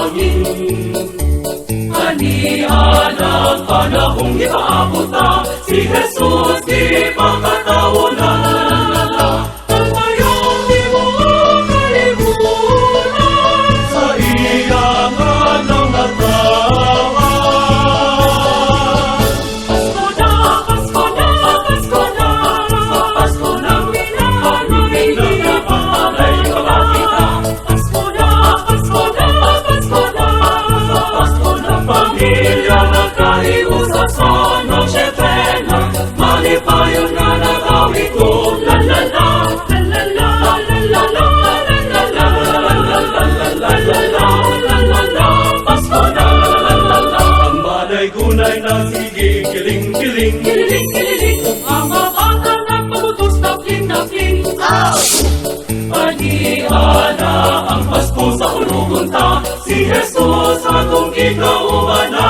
panalangin. Anihan panahong ipaabot na, si Jesus di makatawo na. Ang mayong di mo kalimutan, sa iyangan ng nagkawan. Pasko na, Pasko na, Pasko na, Pasko ng minamahal na pangalay kapakita. Pasko na, Pasko na, Pasko na, Pasko ng pamilya nagkahiusap sa Noche Buena. Malipayon na nagawin ko, la la la, la la la, la la la, la la la, la la la, la la, Pasko na, la la la. Ang balay gunay na sige, kiling-kiling, kiling-kiling, kung ang mga bata nagpamutos na fling-na-fling. Anihan na ang Pasko sa ulugon ta, si Jesus atong kinauban na.